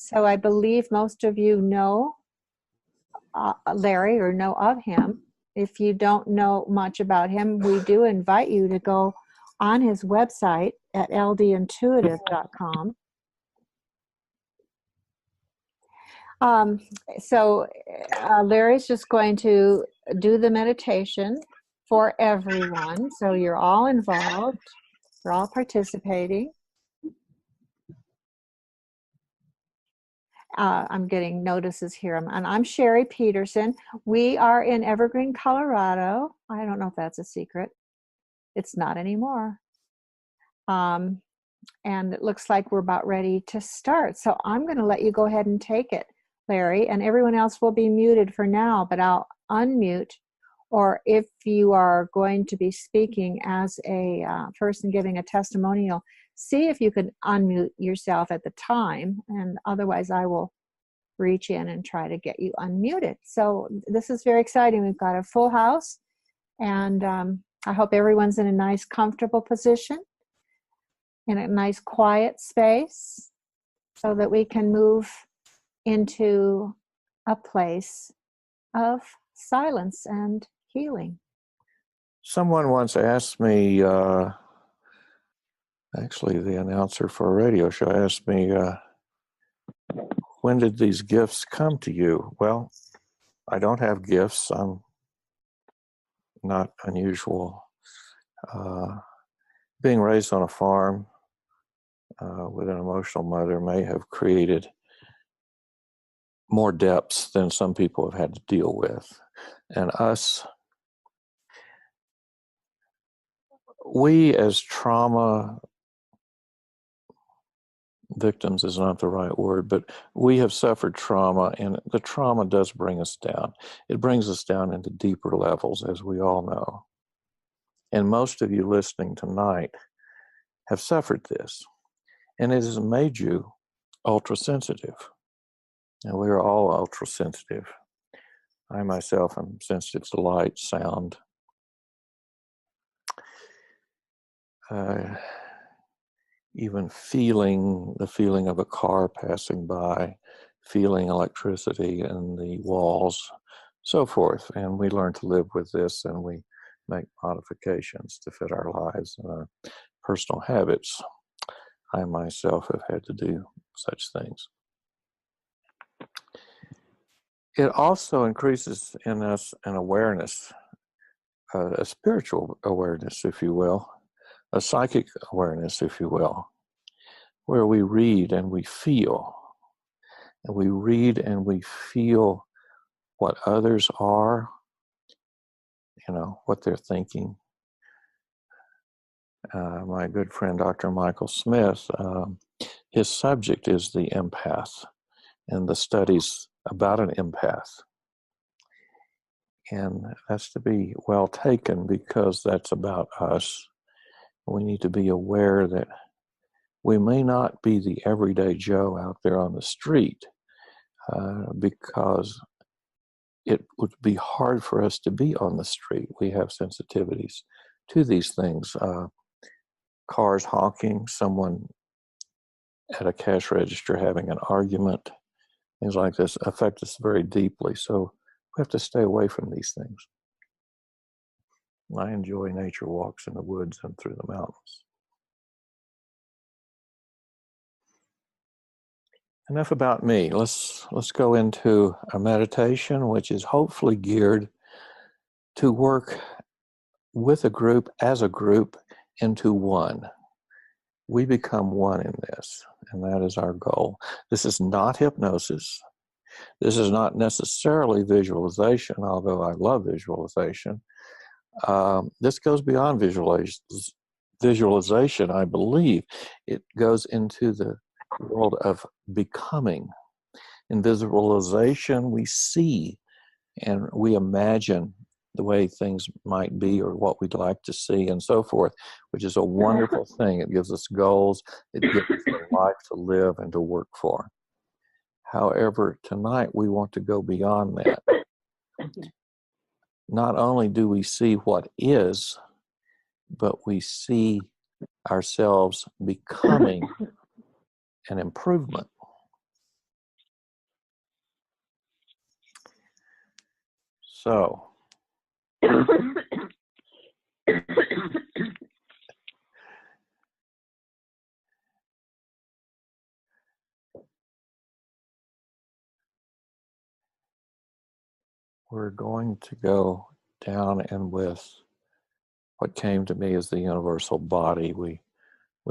So I believe most of you know Larry or know of him. If you don't know much about him, we do invite you to go on his website at ldintuitive.com. So Larry's just going to do the meditation for everyone. So you're all involved. You're all participating. I'm getting notices here. And I'm Sherry Peterson. We are in Evergreen, Colorado. I don't know if that's a secret. It's not anymore. And it looks like we're about ready to start. So I'm going to let you go ahead and take it, Larry, and everyone else will be muted for now, but I'll unmute. Or if you are going to be speaking as a person giving a testimonial, see if you can unmute yourself at the time, and otherwise I will reach in and try to get you unmuted. So this is very exciting. We've got a full house, and I hope everyone's in a nice, comfortable position, in a nice, quiet space, so that we can move into a place of silence and healing. Someone once asked me, actually the announcer for a radio show asked me, when did these gifts come to you? Well, I don't have gifts. I'm not unusual. Being raised on a farm with an emotional mother may have created more depths than some people have had to deal with. And we as trauma victims is not the right word, but we have suffered trauma, and the trauma does bring us down. It brings us down into deeper levels, as we all know. And most of you listening tonight have suffered this, and it has made you ultra sensitive. And we are all ultra sensitive. I myself am sensitive to light, sound. Even feeling the feeling of a car passing by, feeling electricity in the walls, so forth. And we learn to live with this, and we make modifications to fit our lives and our personal habits. I myself have had to do such things. It also increases in us an awareness, a spiritual awareness, if you will, a psychic awareness, if you will, where we read and we feel. And we read and we feel what others are, what they're thinking. My good friend, Dr. Michael Smith, his subject is the empath and the studies about an empath. And that's to be well taken, because that's about us. We need to be aware that we may not be the everyday Joe out there on the street, because it would be hard for us to be on the street. We have sensitivities to these things. Cars honking, someone at a cash register having an argument, things like this affect us very deeply. So we have to stay away from these things. I enjoy nature walks in the woods and through the mountains. Enough about me. Let's go into a meditation which is hopefully geared to work with a group, as a group, into one. We become one in this, and that is our goal. This is not hypnosis. This is not necessarily visualization, although I love visualization. This goes beyond visualization, I believe. It goes into the world of becoming. In visualization, we see and we imagine the way things might be or what we'd like to see and so forth, which is a wonderful thing. It gives us goals. It gives us a life to live and to work for. However, tonight we want to go beyond that. Not only do we see what is, but we see ourselves becoming an improvement. So, we're going to go down and with what came to me as the universal body. We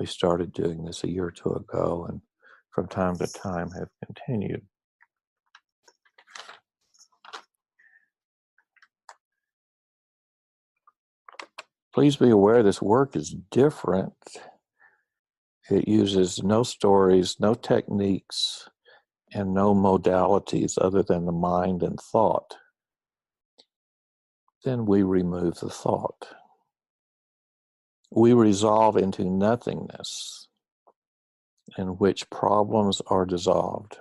started doing this a year or two ago, and from time to time have continued. Please be aware this work is different. It uses no stories, no techniques, and no modalities other than the mind and thought. Then we remove the thought. We resolve into nothingness, in which problems are dissolved.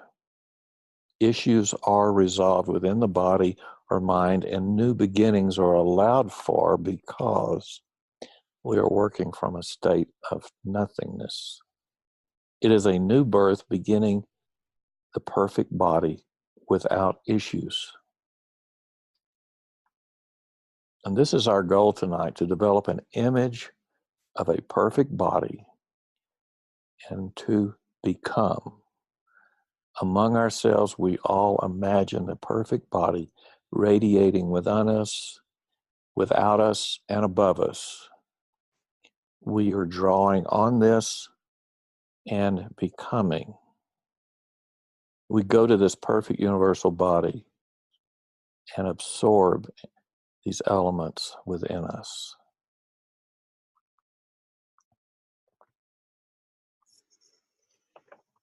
Issues are resolved within the body or mind, and new beginnings are allowed for because we are working from a state of nothingness. It is a new birth beginning the perfect body without issues. And this is our goal tonight, to develop an image of a perfect body and to become. Among ourselves, we all imagine the perfect body radiating within us, without us, and above us. We are drawing on this and becoming. We go to this perfect universal body and absorb these elements within us.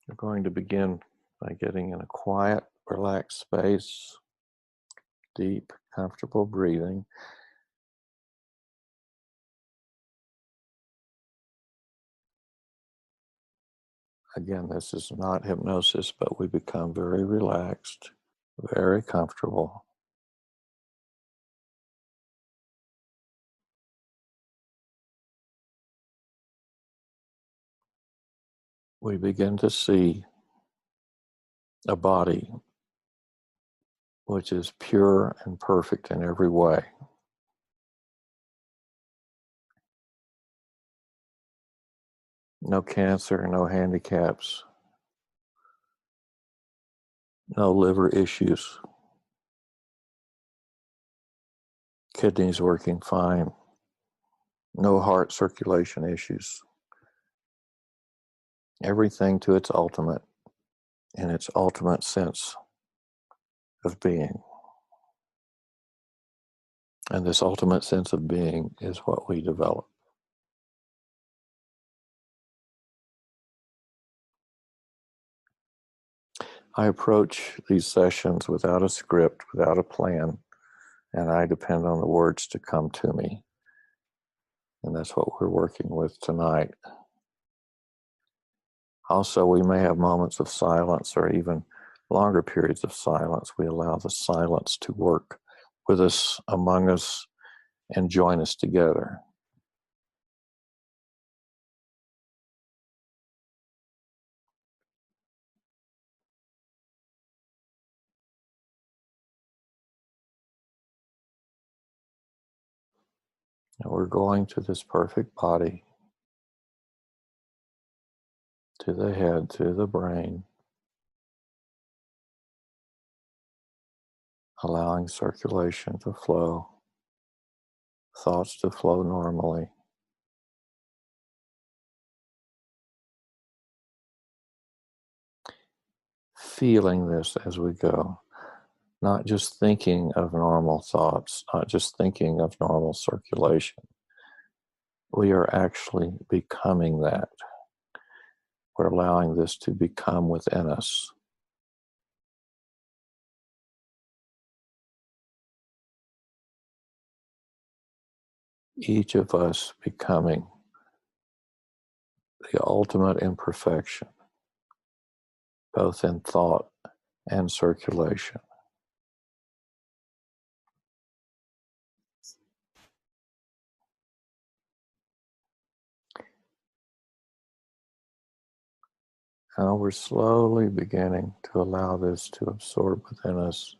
We're going to begin by getting in a quiet, relaxed space, deep, comfortable breathing. Again, this is not hypnosis, but we become very relaxed, very comfortable. We begin to see a body which is pure and perfect in every way. No cancer, no handicaps, no liver issues, kidneys working fine, no heart circulation issues. Everything to its ultimate, in its ultimate sense of being. And this ultimate sense of being is what we develop. I approach these sessions without a script, without a plan, and I depend on the words to come to me. And that's what we're working with tonight. Also, we may have moments of silence or even longer periods of silence. We allow the silence to work with us, among us, and join us together. And we're going to this perfect body, to the head, to the brain, allowing circulation to flow, thoughts to flow normally. Feeling this as we go, not just thinking of normal thoughts, not just thinking of normal circulation. We are actually becoming that. We're allowing this to become within us. Each of us becoming the ultimate imperfection, both in thought and circulation. Now we're slowly beginning to allow this to absorb within us,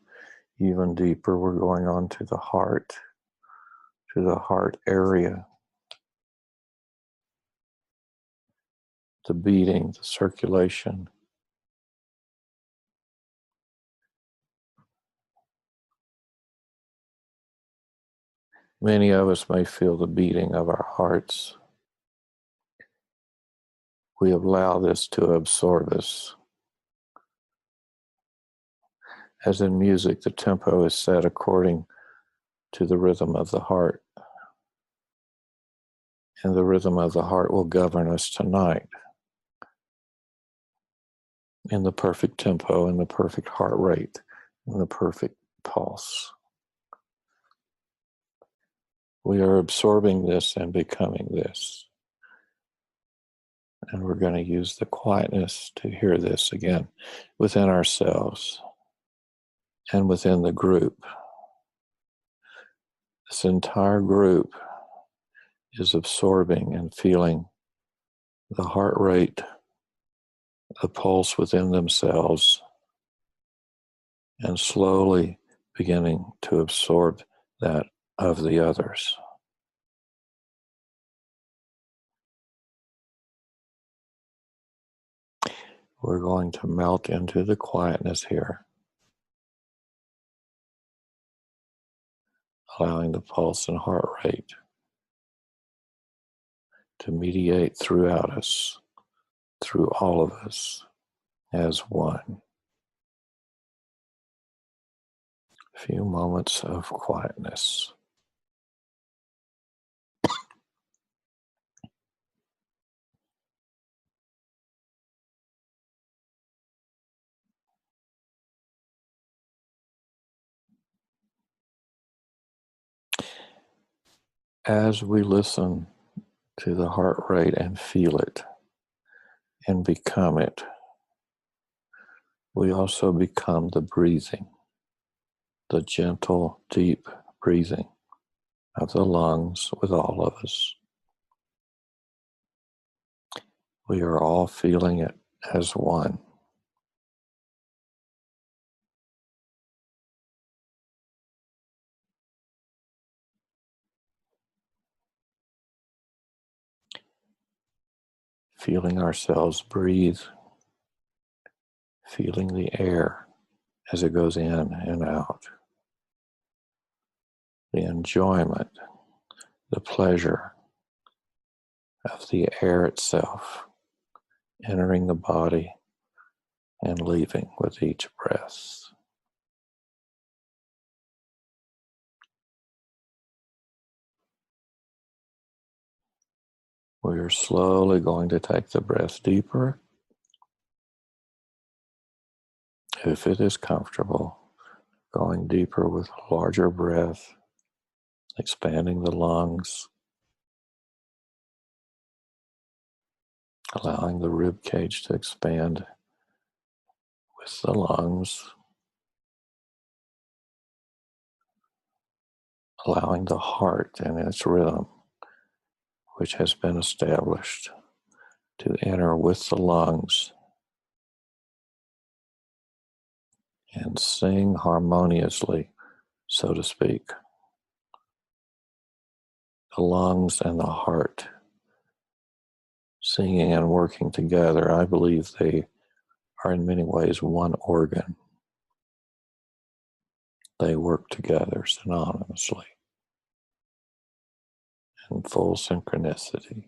Even deeper, we're going on to the heart area, the beating, the circulation. Many of us may feel the beating of our hearts. We allow this to absorb us. As in music, the tempo is set according to the rhythm of the heart. And the rhythm of the heart will govern us tonight in the perfect tempo, in the perfect heart rate, in the perfect pulse. We are absorbing this and becoming this. And we're going to use the quietness to hear this again within ourselves and within the group. This entire group is absorbing and feeling the heart rate, the pulse within themselves, and slowly beginning to absorb that of the others. We're going to melt into the quietness here, allowing the pulse and heart rate to mediate throughout us, through all of us, as one. A few moments of quietness. As we listen to the heart rate and feel it and become it, we also become the breathing, the gentle, deep breathing of the lungs with all of us. We are all feeling it as one. Feeling ourselves breathe, feeling the air as it goes in and out, the enjoyment, the pleasure of the air itself entering the body and leaving with each breath. We are slowly going to take the breath deeper. If it is comfortable, going deeper with a larger breath, expanding the lungs, allowing the rib cage to expand with the lungs, allowing the heart and its rhythm, which has been established, to enter with the lungs and sing harmoniously, so to speak. The lungs and the heart singing and working together. I believe they are in many ways one organ. They work together synonymously in full synchronicity.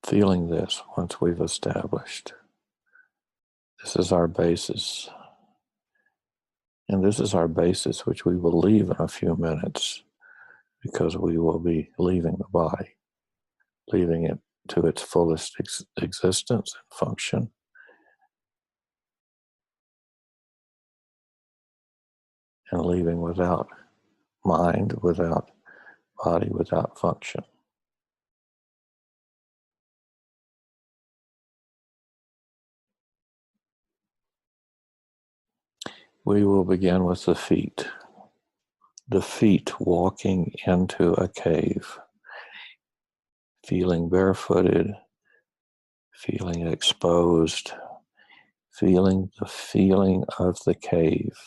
Feeling this once we've established. This is our basis. And this is our basis, which we will leave in a few minutes, because we will be leaving the body, leaving it to its fullest existence and function. And leaving without mind, without body, without function. We will begin with the feet. The feet walking into a cave, feeling barefooted, feeling exposed, feeling the feeling of the cave,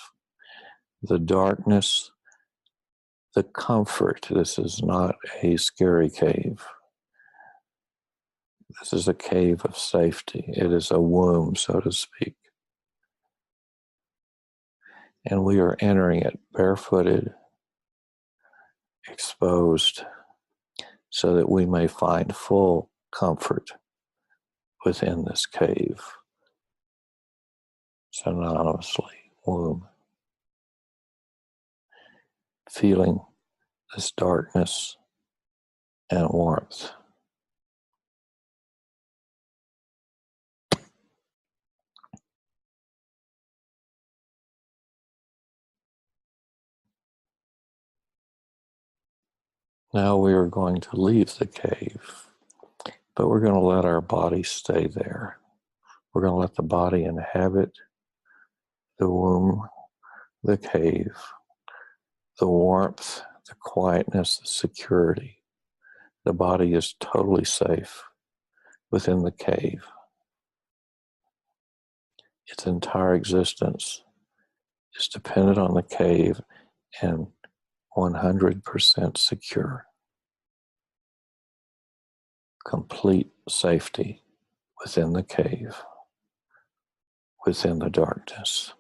the darkness, the comfort. This is not a scary cave. This is a cave of safety. It is a womb, so to speak. And we are entering it barefooted, exposed, so that we may find full comfort within this cave, synonymously, womb. Feeling this darkness and warmth. Now we are going to leave the cave, but we're going to let our body stay there. We're going to let the body inhabit the womb, the cave, the warmth, the quietness, the security. The body is totally safe within the cave. Its entire existence is dependent on the cave and 100% secure. Complete safety within the cave, within the darkness.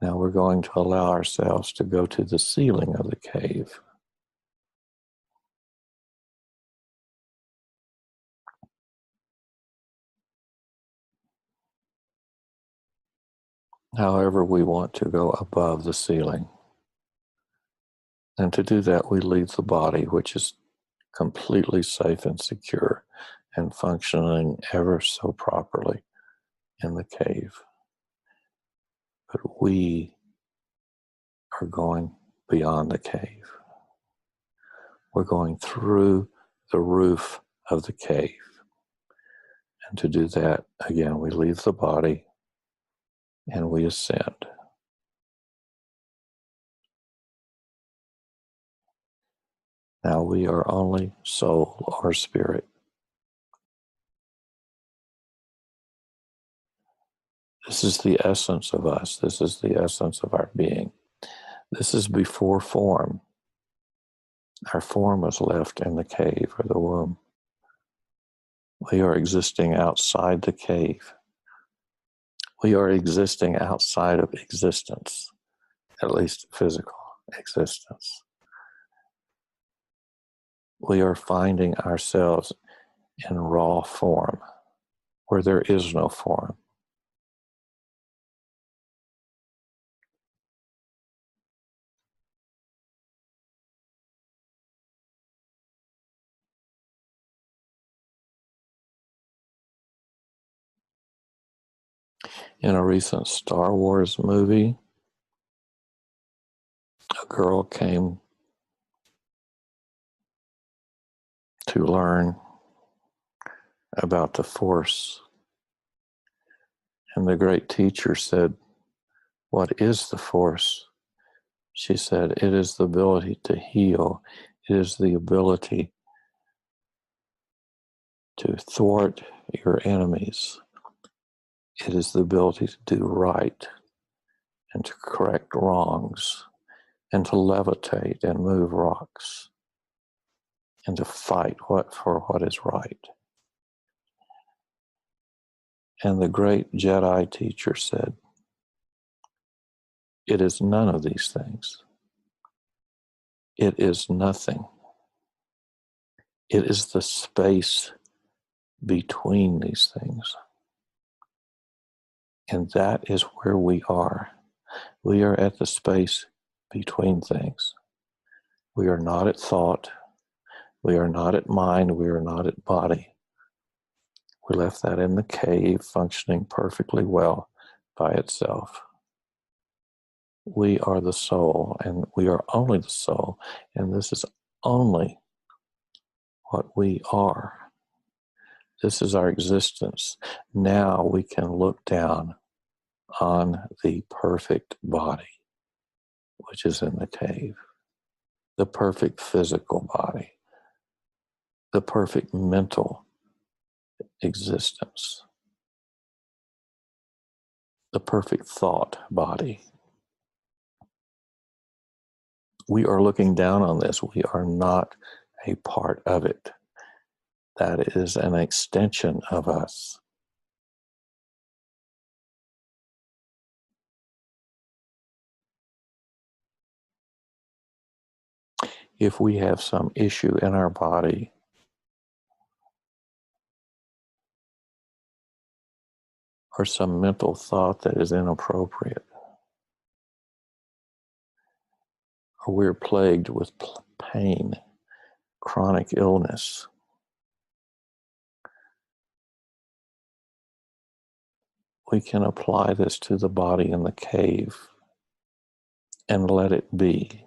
Now we're going to allow ourselves to go to the ceiling of the cave. However, we want to go above the ceiling. And to do that, we leave the body, which is completely safe and secure and functioning ever so properly in the cave. But we are going beyond the cave. We're going through the roof of the cave. And to do that, again, we leave the body and we ascend. Now we are only soul or spirit. This is the essence of us. This is the essence of our being. This is before form. Our form was left in the cave or the womb. We are existing outside the cave. We are existing outside of existence, at least physical existence. We are finding ourselves in raw form, where there is no form. In a recent Star Wars movie, a girl came to learn about the Force. And the great teacher said, "What is the Force?" She said, "It is the ability to heal. It is the ability to thwart your enemies. It is the ability to do right and to correct wrongs and to levitate and move rocks and to fight for what is right." And the great Jedi teacher said, "It is none of these things. It is nothing. It is the space between these things." And that is where we are. We are at the space between things. We are not at thought. We are not at mind. We are not at body. We left that in the cave, functioning perfectly well by itself. We are the soul, and we are only the soul, and this is only what we are. This is our existence. Now we can look down on the perfect body, which is in the cave, the perfect physical body, the perfect mental existence, the perfect thought body. We are looking down on this. We are not a part of it. That is an extension of us. If we have some issue in our body, or some mental thought that is inappropriate, or we're plagued with pain, chronic illness, we can apply this to the body in the cave and let it be.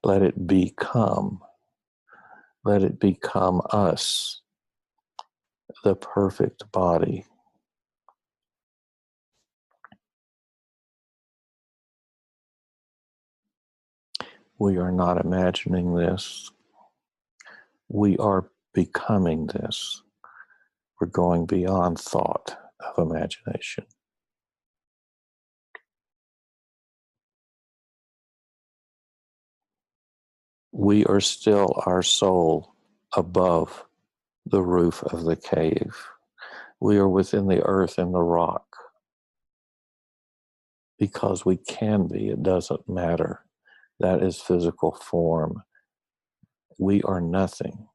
Let it become. Let it become us, the perfect body. We are not imagining this. We are becoming this. We're going beyond thought of imagination. We are still our soul above the roof of the cave. We are within the earth and the rock. Because we can be, it doesn't matter. That is physical form. We are nothing.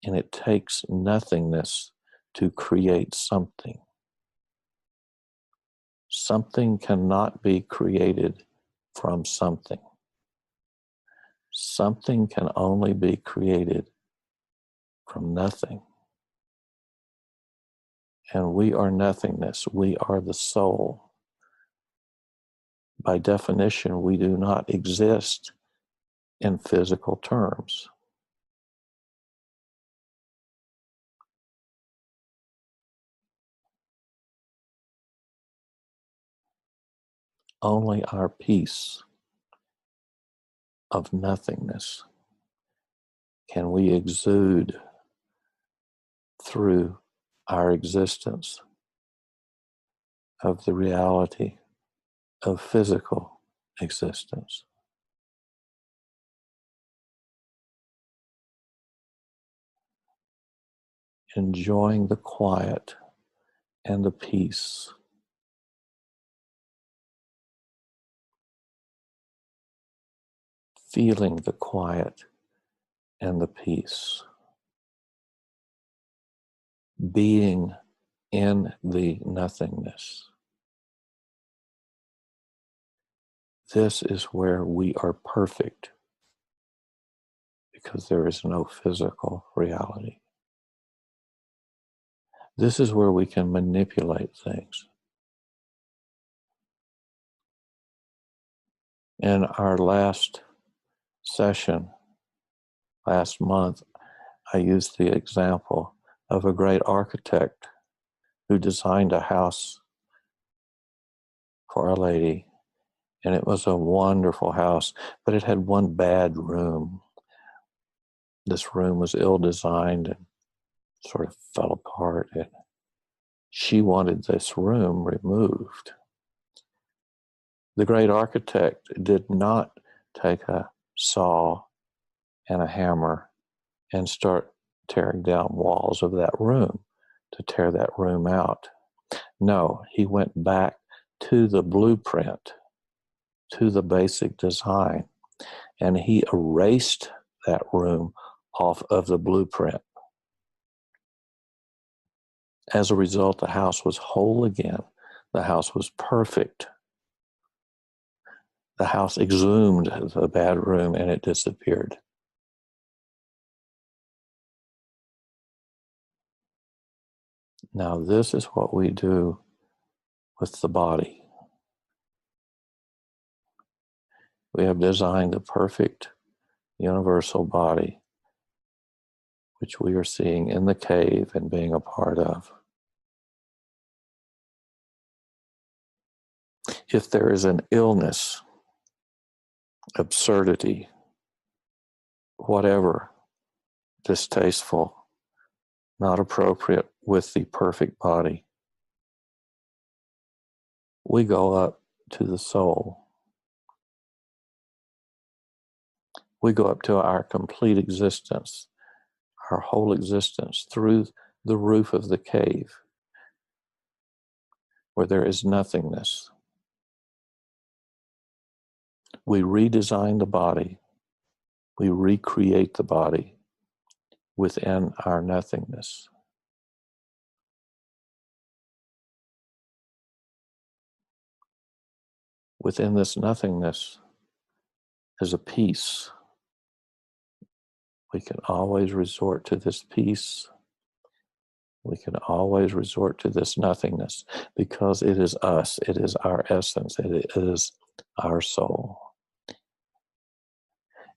And it takes nothingness to create something. Something cannot be created from something. Something can only be created from nothing. And we are nothingness. We are the soul. By definition, we do not exist in physical terms. Only our peace of nothingness can we exude through our existence of the reality of physical existence. Enjoying the quiet and the peace. Feeling the quiet and the peace. Being in the nothingness. This is where we are perfect, because there is no physical reality. This is where we can manipulate things. In our last session, last month, I used the example of a great architect who designed a house for a lady, and it was a wonderful house, but it had one bad room. This room was ill-designed and sort of fell apart, and she wanted this room removed. The great architect did not take a saw and a hammer and start tearing down walls of that room to tear that room out. No, he went back to the blueprint, to the basic design, and he erased that room off of the blueprint. As a result, the house was whole again. The house was perfect. The house exhumed the bad room and it disappeared. Now, this is what we do with the body. We have designed the perfect universal body, which we are seeing in the cave and being a part of. If there is an illness, absurdity, whatever, distasteful, not appropriate with the perfect body. We go up to the soul. We go up to our complete existence, our whole existence, through the roof of the cave, where there is nothingness. We redesign the body. We recreate the body within our nothingness. Within this nothingness is a peace. We can always resort to this peace. We can always resort to this nothingness because it is us. It is our essence. It is our soul.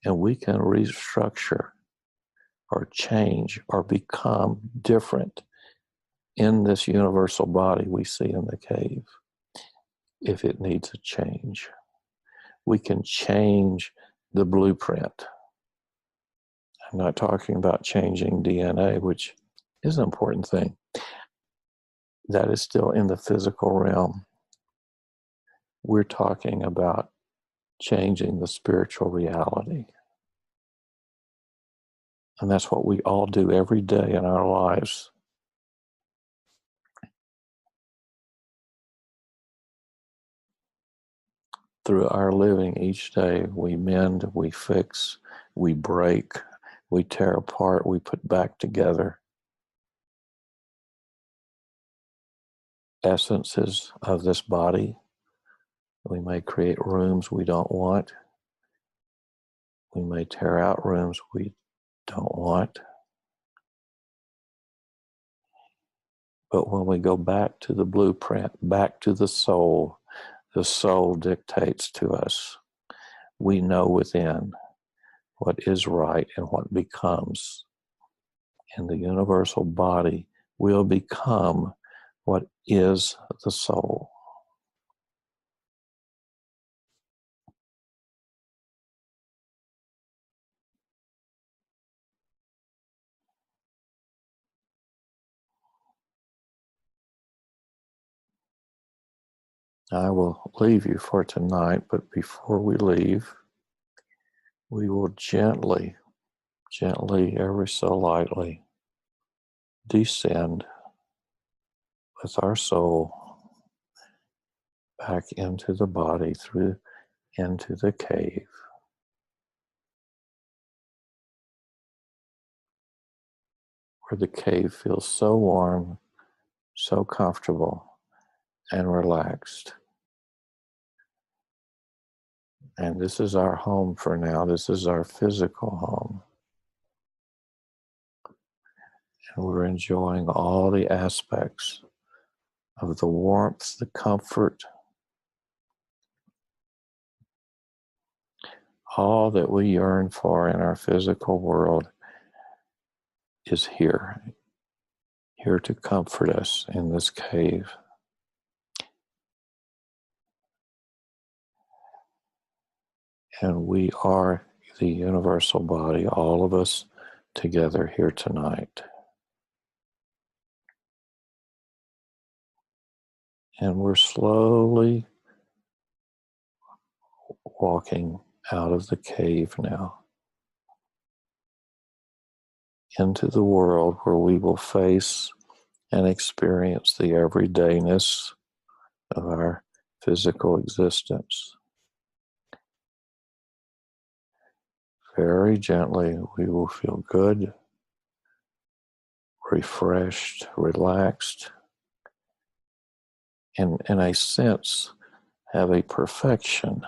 And we can restructure or change or become different in this universal body we see in the cave if it needs a change. We can change the blueprint. I'm not talking about changing DNA, which is an important thing. That is still in the physical realm. We're talking about changing the spiritual reality. And that's what we all do every day in our lives. Through our living each day, we mend, we fix, we break, we tear apart, we put back together essences of this body. We may create rooms we don't want. We may tear out rooms we don't want. But when we go back to the blueprint, back to the soul dictates to us. We know within what is right and what becomes. And the universal body will become what is the soul. I will leave you for tonight, but before we leave, we will gently, ever so lightly, descend with our soul back into the body, into the cave. Where the cave feels so warm, so comfortable, and relaxed. And this is our home for now. This is our physical home. And we're enjoying all the aspects of the warmth, the comfort, all that we yearn for in our physical world is here to comfort us in this cave. And we are the universal body, all of us together here tonight. And we're slowly walking out of the cave now into the world where we will face and experience the everydayness of our physical existence. Very gently, we will feel good, refreshed, relaxed, and in a sense, have a perfection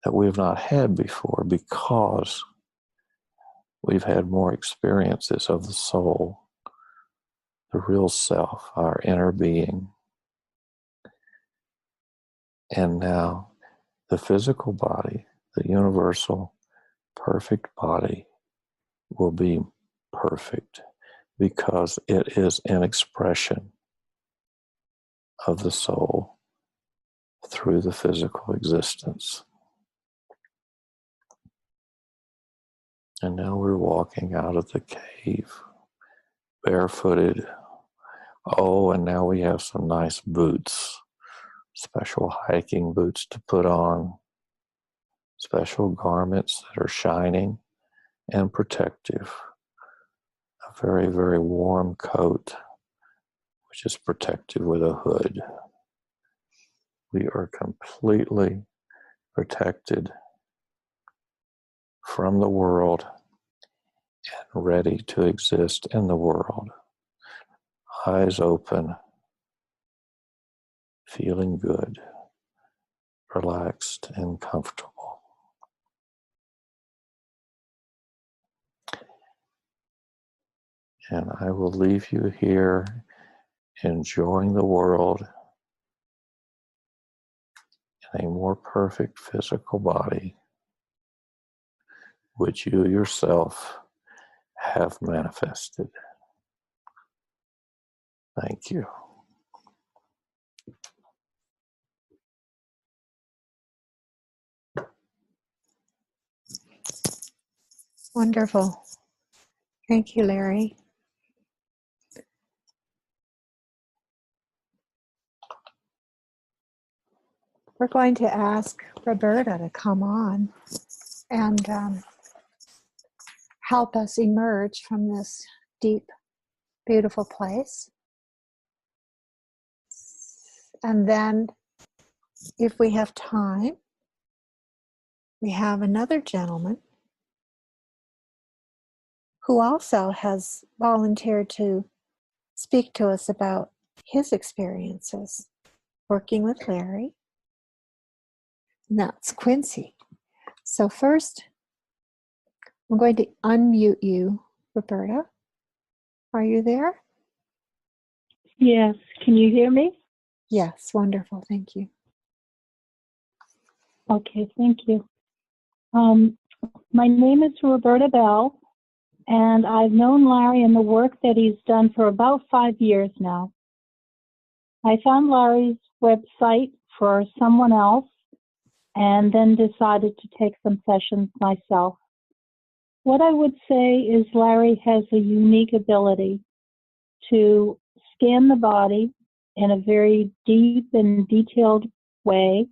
that we've not had before because we've had more experiences of the soul, the real self, our inner being. And now the physical body, the universal, perfect body will be perfect because it is an expression of the soul through the physical existence. And now we're walking out of the cave barefooted. Oh, and now we have some nice boots, special hiking boots to put on, special garments that are shining and protective. A very, very warm coat, which is protective with a hood. We are completely protected from the world and ready to exist in the world. Eyes open, feeling good, relaxed and comfortable. And I will leave you here enjoying the world in a more perfect physical body, which you yourself have manifested. Thank you. Wonderful. Thank you, Larry. We're going to ask Roberta to come on and help us emerge from this deep, beautiful place. And then, if we have time, we have another gentleman who also has volunteered to speak to us about his experiences working with Larry. And that's Quincy. So first, I'm going to unmute you, Roberta. Are you there? Yes. Can you hear me? Yes, wonderful. Thank you. Okay, thank you. My name is Roberta Bell, and I've known Larry and the work that he's done for about 5 years now. I found Larry's website for someone else and then decided to take some sessions myself. What I would say is Larry has a unique ability to scan the body in a very deep and detailed way,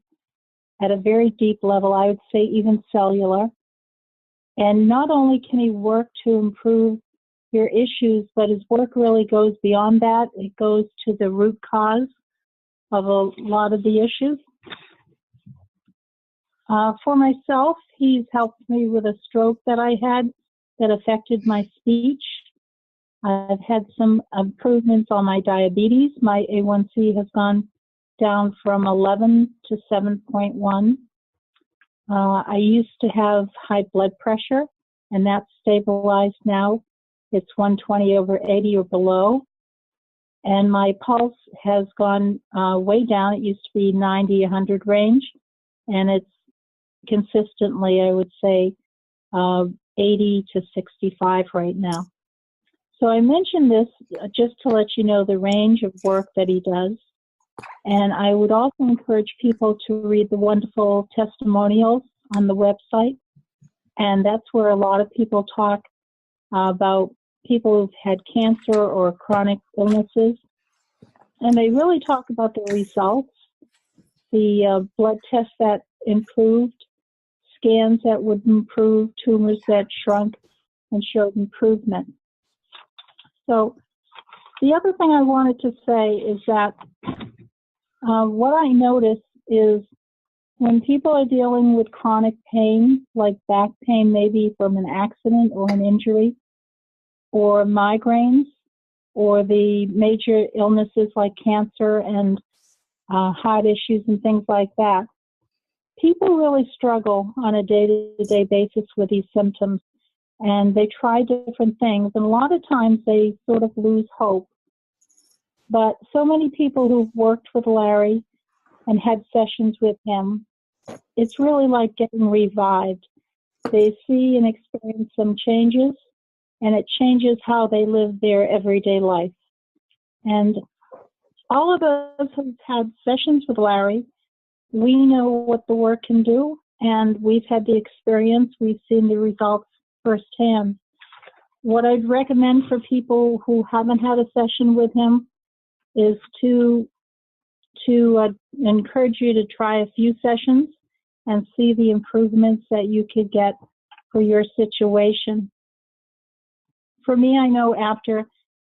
at a very deep level, I would say even cellular. And not only can he work to improve your issues, but his work really goes beyond that. It goes to the root cause of a lot of the issues. For myself, he's helped me with a stroke that I had that affected my speech. I've had some improvements on my diabetes. My A1C has gone down from 11 to 7.1. I used to have high blood pressure, and that's stabilized now. It's 120/80 or below. And my pulse has gone way down. It used to be 90, 100 range, and it's consistently, I would say, 80 to 65 right now. So I mentioned this just to let you know the range of work that he does. And I would also encourage people to read the wonderful testimonials on the website. And that's where a lot of people talk about people who've had cancer or chronic illnesses. And they really talk about the results, the blood tests that improved, scans that would improve, tumors that shrunk and showed improvement. So the other thing I wanted to say is that what I notice is when people are dealing with chronic pain, like back pain maybe from an accident or an injury, or migraines, or the major illnesses like cancer and heart issues and things like that, people really struggle on a day-to-day basis with these symptoms, and they try different things, and a lot of times they sort of lose hope. But so many people who've worked with Larry and had sessions with him, it's really like getting revived. They see and experience some changes, and it changes how they live their everyday life. And all of us who've had sessions with Larry, we know what the work can do, and we've had the experience. We've seen the results firsthand. what I'd recommend for people who haven't had a session with him is to encourage you to try a few sessions and see the improvements that you could get for your situation. For me, I know after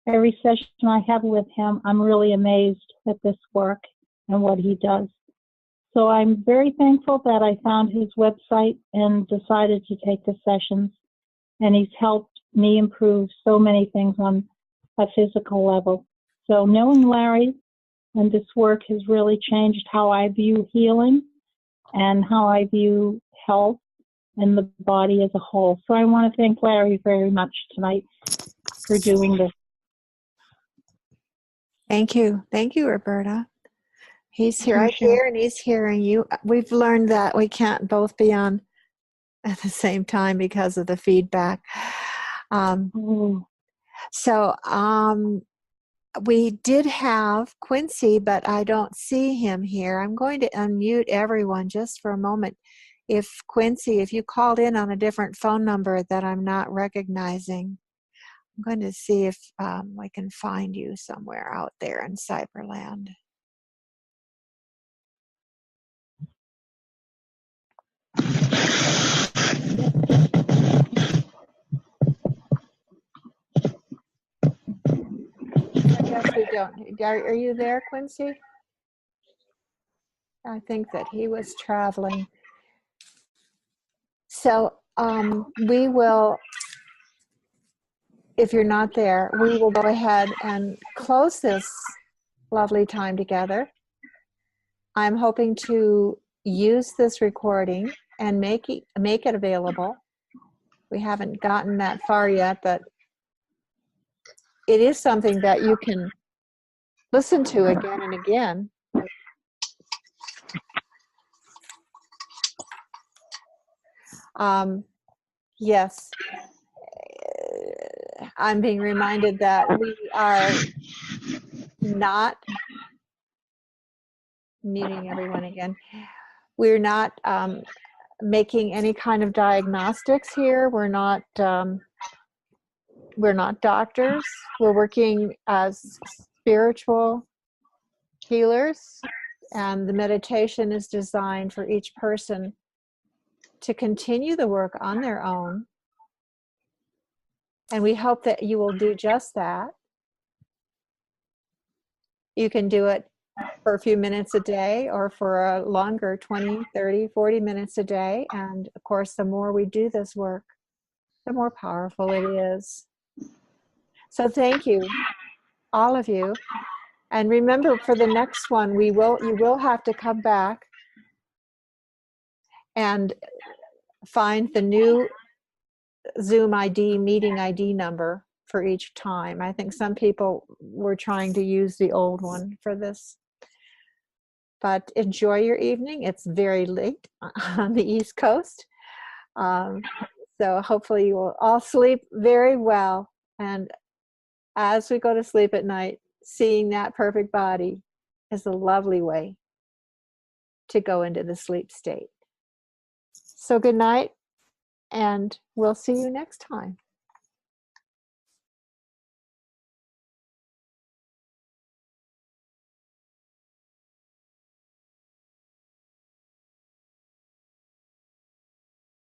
every session I have with him, I'm really amazed at this work and what he does. So I'm very thankful that I found his website and decided to take the sessions. And he's helped me improve so many things on a physical level. So knowing Larry and this work has really changed how I view healing and how I view health and the body as a whole. So I want to thank Larry very much tonight for doing this. Thank you. Thank you, Roberta. He's here, right Appreciate it. here, and he's hearing you. We've learned that we can't both be on at the same time because of the feedback. We did have Quincy, but I don't see him here. I'm going to unmute everyone just for a moment. If Quincy, if you called in on a different phone number that I'm not recognizing, I'm going to see if I can find you somewhere out there in Cyberland. I guess we don't. Are you there, Quincy? I think that he was traveling. So we will, if you're not there, we will go ahead and close this lovely time together. I'm hoping to use this recording and make it available. We haven't gotten that far yet, but it is something that you can listen to again and again. Yes, I'm being reminded that we are not muting everyone again. We're not making any kind of diagnostics here. We're not doctors. We're working as spiritual healers, and the meditation is designed for each person to continue the work on their own. And we hope that you will do just that. You can do it for a few minutes a day or for a longer 20, 30, 40 minutes a day. And of course, the more we do this work, the more powerful it is. So thank you, all of you. And remember, for the next one, you will have to come back and find the new Zoom ID, meeting ID number for each time. I think some people were trying to use the old one for this. But enjoy your evening. It's very late on the East Coast. So hopefully you will all sleep very well. And as we go to sleep at night, seeing that perfect body is a lovely way to go into the sleep state. So good night, and we'll see you next time.